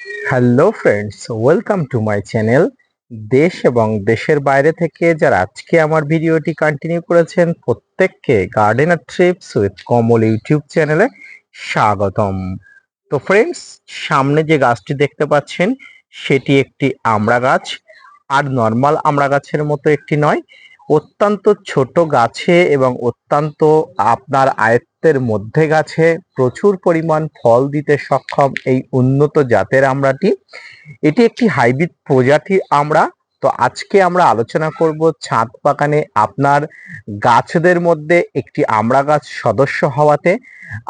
Hello friends, welcome to my channel. দেশ এবং দেশের বাইরে থেকে যারা আজকে আমার ভিডিওটি কন্টিনিউ করেছেন প্রত্যেককে gardener TRIPS with Kamal YouTube চ্যানেলে স্বাগতম। তো ফ্রেন্ডস, সামনে যে গাছটি দেখতে পাচ্ছেন সেটি একটি আমড়া গাছ। আর নর্মাল আমড়া গাছের মতো একটি নয়, অত্যন্ত ছোট গাছে এবং অত্যন্ত আপনার আয়ত্তের মধ্যে গাছে প্রচুর পরিমাণ ফল দিতে সক্ষম এই উন্নত জাতের আমড়াটি। এটি একটি হাইব্রিড প্রজাতির আমড়া। তো আজকে আমরা আলোচনা করব ছাদ বাগানে আপনার গাছদের মধ্যে একটি আমড়া গাছ সদস্য হওয়াতে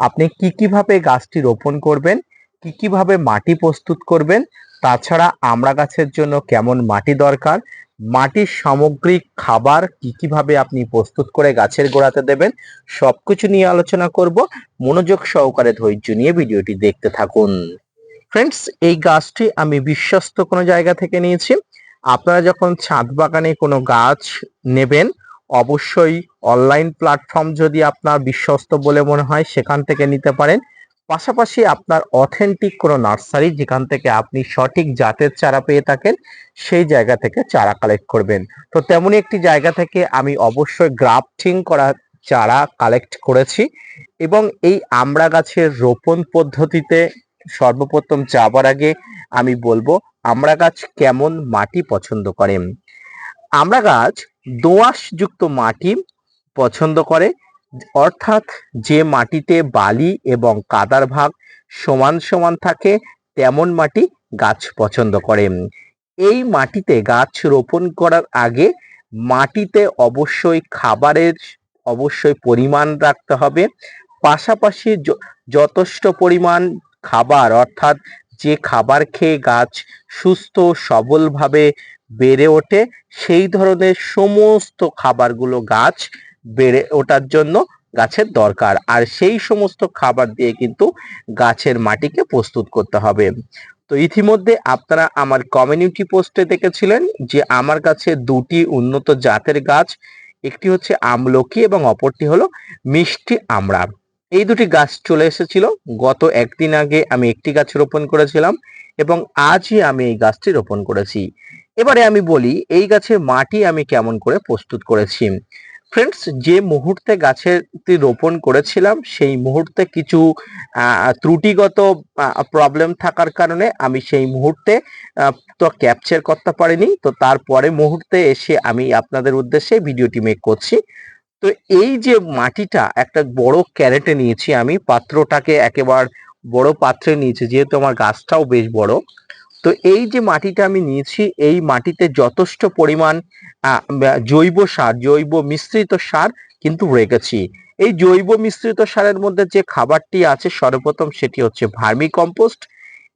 আপনি কিভাবে গাছটি রোপণ করবেন, কিভাবে মাটি প্রস্তুত করবেন, তাছাড়া আমড়া গাছের জন্য কেমন মাটি দরকার, মাটির সামগ্রিক খাবার কিভাবে আপনি প্রস্তুত করে গাছের গোড়াতে দেবেন, সবকিছু নিয়ে আলোচনা করব। মনোযোগ সহকারে ধৈর্য নিয়ে ভিডিওটি দেখতে থাকুন। ফ্রেন্ডস, এই গাছটি আমি বিশ্বস্ত কোনো জায়গা থেকে নিয়েছি। আপনারা যখন ছাদ বাগানে কোনো গাছ নেবেন, অবশ্যই অনলাইন প্ল্যাটফর্ম যদি আপনার বিশ্বস্ত বলে মনে হয় সেখান থেকে নিতে পারেন। পাশাপাশি আপনার অথেন্টিক কোনো নার্সারি যেখান থেকে আপনি সঠিক জাতের চারা পেয়ে থাকেন সেই জায়গা থেকে চারা কালেক্ট করবেন। তো তেমনই একটি জায়গা থেকে আমি অবশ্যই গ্রাফটিং করা চারা কালেক্ট করেছি এবং এই আমড়া গাছের রোপণ পদ্ধতিতে সর্বপ্রথম যাবার আগে আমি বলবো আমড়া গাছ কেমন মাটি পছন্দ করে। আমড়া গাছ দোআঁশ যুক্ত মাটি পছন্দ করে, অর্থাৎ যে মাটিতে বালি এবং কাদার ভাগ সমান সমান থাকে তেমন মাটি গাছ পছন্দ করে। এই মাটিতে গাছ রোপণ করার আগে মাটিতে অবশ্যই পরিমাণ রাখতে হবে। পাশাপাশি যথেষ্ট পরিমাণ খাবার, অর্থাৎ যে খাবার খেয়ে গাছ সুস্থ সবলভাবে বেড়ে ওঠে সেই ধরনের সমস্ত খাবারগুলো গাছ বেড়ে ওঠার জন্য গাছের দরকার। আর সেই সমস্ত খাবার দিয়ে কিন্তু গাছের মাটিকে প্রস্তুত করতে হবে। তো ইতিমধ্যে আপনারা আমার কমিউনিটি পোস্টে দেখেছিলেন যে আমার কাছে দুটি উন্নত জাতের গাছ, একটি হচ্ছে আমলকি এবং অপরটি হলো মিষ্টি আমড়া। এই দুটি গাছ চলে এসেছিল। গত একদিন আগে আমি একটি গাছ রোপণ করেছিলাম এবং আজই আমি এই গাছটি রোপণ করেছি। এবারে আমি বলি এই গাছের মাটি আমি কেমন করে প্রস্তুত করেছি। ফ্রেন্ডস, যে মুহূর্তে গাছেরটি রোপণ করেছিলাম সেই মুহূর্তে কিছু ত্রুটিগত প্রবলেম থাকার কারণে আমি সেই মুহূর্তে তো ক্যাপচার করতে পারিনি। তো তারপরে মুহূর্তে এসে আমি আপনাদের উদ্দেশ্যে ভিডিওটি মেক করছি। তো এই যে মাটিটা একটা বড় ক্যারেটে নিয়েছি, আমি পাত্রটাকে একেবারে বড় পাত্রে নিয়েছি যেহেতু আমার গাছটাও বেশ বড়। তো এই যে মাটিটা আমি নিয়েছি এই মাটিতে যথেষ্ট পরিমাণ জৈব মিশ্রিত সার কিন্তু রেখেছি। এই জৈব মিশ্রিত সারের মধ্যে যে খাবারটি আছে সর্বপ্রথম সেটি হচ্ছে ভার্মি কম্পোস্ট,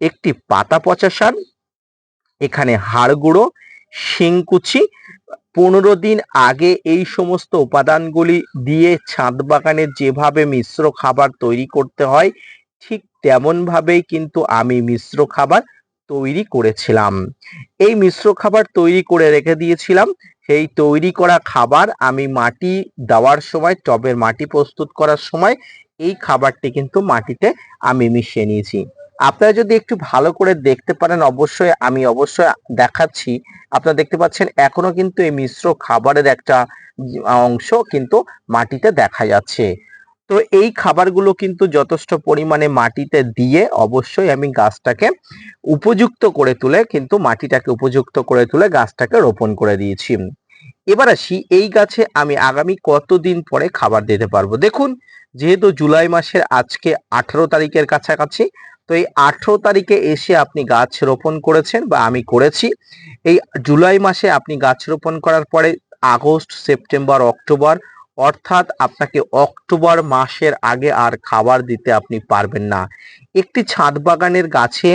একটি পাতা পচা সার, এখানে হাড় গুঁড়ো, শিংকুচি। 15 দিন আগে এই সমস্ত উপাদানগুলি দিয়ে ছাদ বাগানে যেভাবে মিশ্র খাবার তৈরি করতে হয় ঠিক তেমন ভাবেই কিন্তু আমি মিশ্র খাবার তৈরি করেছিলাম। এই মিশ্র খাবার তৈরি করে রেখে দিয়েছিলাম। সেই তৈরি করা খাবার আমি মাটি দেওয়ার সময়, টবের মাটি প্রস্তুত করার সময় এই খাবারটি কিন্তু মাটিতে আমি মিশিয়ে নিয়েছি। আপনারা যদি একটু ভালো করে দেখতে পারেন অবশ্যই দেখাচ্ছি। আপনারা দেখতে পাচ্ছেন এখনো কিন্তু এই মিশ্র খাবারের একটা অংশ কিন্তু মাটিতে দেখা যাচ্ছে। তো এই খাবারগুলো কিন্তু যথেষ্ট পরিমাণে মাটিতে দিয়ে অবশ্যই আমি গাছটাকে মাটিটাকে উপযুক্ত করে তুলে গাছটাকে রোপণ করে দিয়েছি। এবার আসি এই গাছে আমি আগামী কতদিন পরে খাবার দিতে পারবো। দেখুন, যেহেতু জুলাই মাসের আজকে 18 তারিখের কাছাকাছি, তো এই 18 তারিখে এসে আপনি গাছ রোপণ করেছেন বা আমি করেছি। এই জুলাই মাসে আপনি গাছ রোপণ করার পরে আগস্ট, সেপ্টেম্বর, অক্টোবর, অর্থাৎ আপনাকে অক্টোবর মাসের আগে আর খাবার দিতে আপনি পারবেন না। একটি ছাদ বাগানের গাছে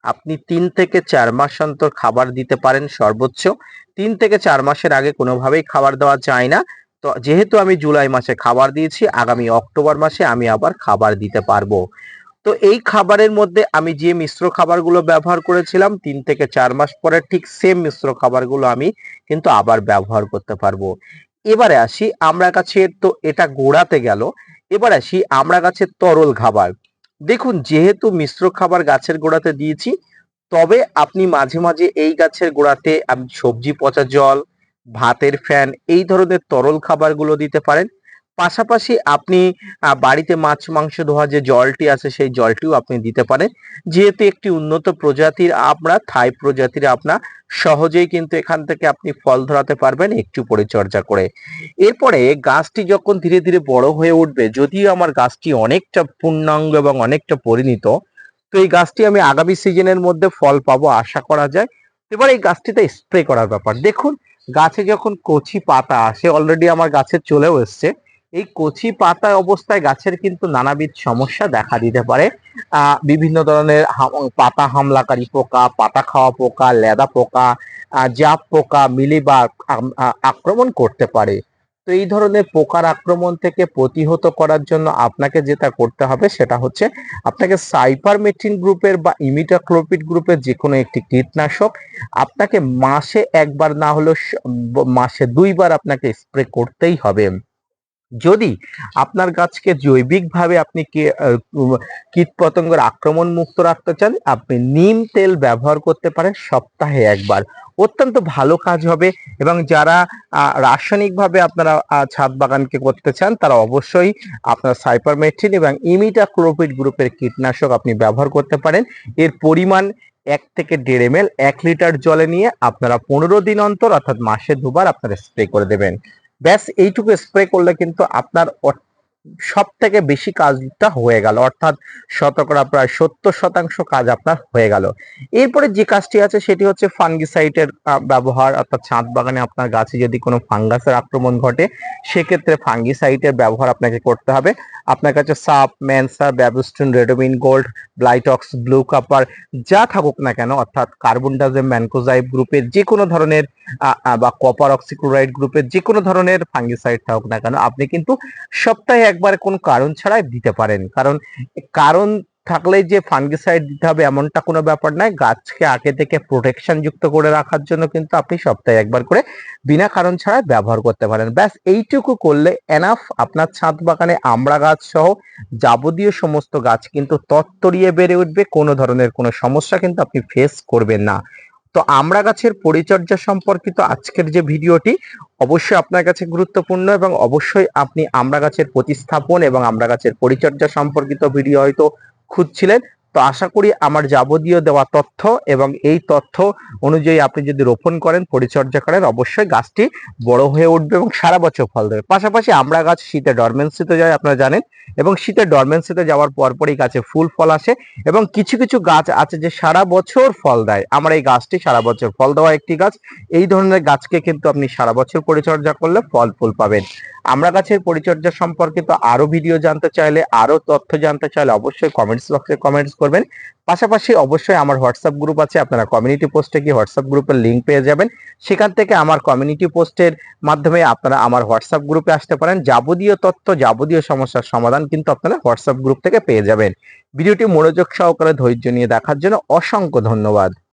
আপনি 3 থেকে 4 মাস অন্তর খাবার দিতে পারেন সর্বোচ্চ। 3 থেকে 4 মাসের আগে কোনোভাবেই খাবার দেওয়া যায় না। তো যেহেতু আমি জুলাই মাসে খাবার দিয়েছি, আগামী অক্টোবর মাসে আমি আবার খাবার দিতে পারবো। তো এই খাবারের মধ্যে আমি যে মিশ্র খাবারগুলো ব্যবহার করেছিলাম 3 থেকে 4 মাস পরে ঠিক সেম মিশ্র খাবারগুলো আমি কিন্তু আবার ব্যবহার করতে পারবো। এবারে আসি আমড়া গাছের, তো এটা গোড়াতে গেল। এবার আসি আমড়া গাছের তরল খাবার। দেখুন, যেহেতু মিশ্র খাবার গাছের গোড়াতে দিয়েছি তবে আপনি মাঝে মাঝে এই গাছের গোড়াতে আপনি সবজি পচা জল, ভাতের ফ্যান এই ধরনের তরল খাবারগুলো দিতে পারেন। পাশাপাশি আপনি বাড়িতে মাছ মাংস ধোয়া যে জলটি আছে সেই জলটিও আপনি দিতে পারেন। যেহেতু একটি উন্নত প্রজাতির আমরা থাই প্রজাতির আপনার সহজেই কিন্তু এখান থেকে আপনি ফল ধরাতে পারবেন একটু পরিচর্যা করে। এরপরে গাছটি যখন ধীরে ধীরে বড় হয়ে উঠবে, যদিও আমার গাছটি অনেকটা পূর্ণাঙ্গ এবং অনেকটা পরিণত, তো এই গাছটি আমি আগামী সিজনের মধ্যে ফল পাবো আশা করা যায়। এবার এই গাছটিতে স্প্রে করার ব্যাপার দেখুন, গাছে যখন কচি পাতা আসে, অলরেডি আমার গাছে চলেও এসছে, এই কচি পাতা অবস্থায় গাছের কিন্তু নানাবিধ সমস্যা দেখা দিতে পারে। বিভিন্ন ধরনের পাতা হামলাকারী পোকা, পাতা খাওয়া পোকা, লেদা পোকা, জাপ পোকা, মিলিবাগ আক্রমণ করতে পারে। তো এই ধরনের পোকার আক্রমণ থেকে প্রতিহত করার জন্য আপনাকে যেটা করতে হবে সেটা হচ্ছে আপনাকে সাইপারমেথ্রিন গ্রুপের বা ইমিডাক্লোপিড গ্রুপের যে কোনো একটি কীটনাশক আপনাকে মাসে একবার না হলেও মাসে 2 বার আপনাকে স্প্রে করতেই হবে। যদি আপনার গাছকে জৈবিকভাবে আপনি কীটপতঙ্গের আক্রমণ মুক্ত রাখতে চান, আপনি নিম তেল ব্যবহার করতে পারেন সপ্তাহে একবার। অত্যন্ত ভালো কাজ হবে। এবং যারা রাসায়নিকভাবে আপনারা ছাদ বাগানকে করতে চান তারা অবশ্যই আপনার সাইপারমেথ্রিন এবং ইমিডাক্লোপিড গ্রুপের কীটনাশক আপনি ব্যবহার করতে পারেন। এর পরিমাণ 1 থেকে 1.5 ml 1 লিটার জলে নিয়ে আপনারা 15 দিন অন্তর অর্থাৎ মাসে 2 বার আপনারা স্প্রে করে দেবেন। ব্যাস এইটুকু স্প্রে করলে কিন্তু আপনার সব থেকে বেশি কাজটা হয়ে গেল, অর্থাৎ শতকরা প্রায় 70% কাজ আপনার হয়ে গেল। এরপরে যে কাজটি আছে সেটি হচ্ছে ফাঙ্গিসাইডের ব্যবহার, অর্থাৎ ছাদ বাগানে আপনার গাছে যদি কোনো ফাঙ্গাসের আক্রমণ ঘটে সেক্ষেত্রে ফাঙ্গিসাইডের ব্যবহার আপনাকে করতে হবে। আপনার কাছে সাপ, ম্যানসা, ব্যাবস্টিন, রেডোমিন গোল্ড, ব্লাইটক্স, ব্লু কাপার যা থাকুক না কেন, অর্থাৎ কার্বনডাজম, ম্যানকোজাইব গ্রুপের যে কোনো ধরনের বা কপার অক্সিক্লোরাইড গ্রুপের যে কোনো ধরনের ফাঙ্গিসাইড থাকুক না কেন আপনি কিন্তু সপ্তাহে একবার কোনো কারণ ছাড়াই দিতে পারেন। কারণ থাকলে যে ফাঙ্গিসাইড দিতে হবে এমনটা কোনো ব্যাপার নয়। গাছকে আগে থেকে প্রোটেকশন যুক্ত করে রাখার জন্য কিন্তু আপনি সপ্তাহে একবার করে বিনা কারণ ছাড়া ব্যবহার করতে পারেন। ব্যাস এইটুকু করলে এনাফ, আপনার ছাদ বাগানে আমড়া গাছ সহ যাবতীয় সমস্ত গাছ কিন্তু তত্তরিয়ে বেড়ে উঠবে, কোনো ধরনের কোনো সমস্যা কিন্তু আপনি ফেস করবেন না। তো আমড়া গাছের পরিচর্যা সম্পর্কিত আজকের যে ভিডিওটি অবশ্যই আপনার কাছে গুরুত্বপূর্ণ, এবং অবশ্যই আপনি আমড়া গাছের প্রতিস্থাপন এবং আমড়া গাছের পরিচর্যা সম্পর্কিত ভিডিও হয়তো খুঁজছিলেন। তো আশা করি আমার যাবতীয় দেওয়া তথ্য এবং এই তথ্য অনুযায়ী আপনি যদি রোপণ করেন, পরিচর্যা করেন, অবশ্যই গাছটি বড় হয়ে উঠবে এবং সারা বছর ফল দেবে। পাশাপাশি আমড়া গাছ শীতে ডরমেন্সিতে যায় আপনারা জানেন, এবং শীতে ডরমেন্সিতে যাওয়ার পরপরই গাছে ফুল ফল আসে, এবং কিছু কিছু গাছ আছে যে সারা বছর ফল দেয়। আমার এই গাছটি সারা বছর ফল দেওয়া একটি গাছ। এই ধরনের গাছকে কিন্তু আপনি সারা বছর পরিচর্যা করলে ফল ফুল পাবেন। আমড়া গাছের পরিচর্যা সম্পর্কিত আরো ভিডিও জানতে চাইলে, আরো তথ্য জানতে চাইলে অবশ্যই কমেন্টস বক্সে কমেন্টস করবেন। পাশাপাশি অবশ্যই আমার হোয়াটসঅ্যাপ গ্রুপ আছে, আপনারা কমিউনিটি পোস্টে গিয়ে হোয়াটসঅ্যাপ গ্রুপের লিঙ্ক পেয়ে যাবেন। সেখান থেকে আমার কমিউনিটি পোস্টের মাধ্যমে আপনারা আমার হোয়াটসঅ্যাপ গ্রুপে আসতে পারেন। যাবতীয় তথ্য, যাবতীয় সমস্যার সমাধান কিন্তু আপনারা হোয়াটসঅ্যাপ গ্রুপ থেকে পেয়ে যাবেন। ভিডিওটি মনোযোগ সহকারে ধৈর্য নিয়ে দেখার জন্য অসংখ্য ধন্যবাদ।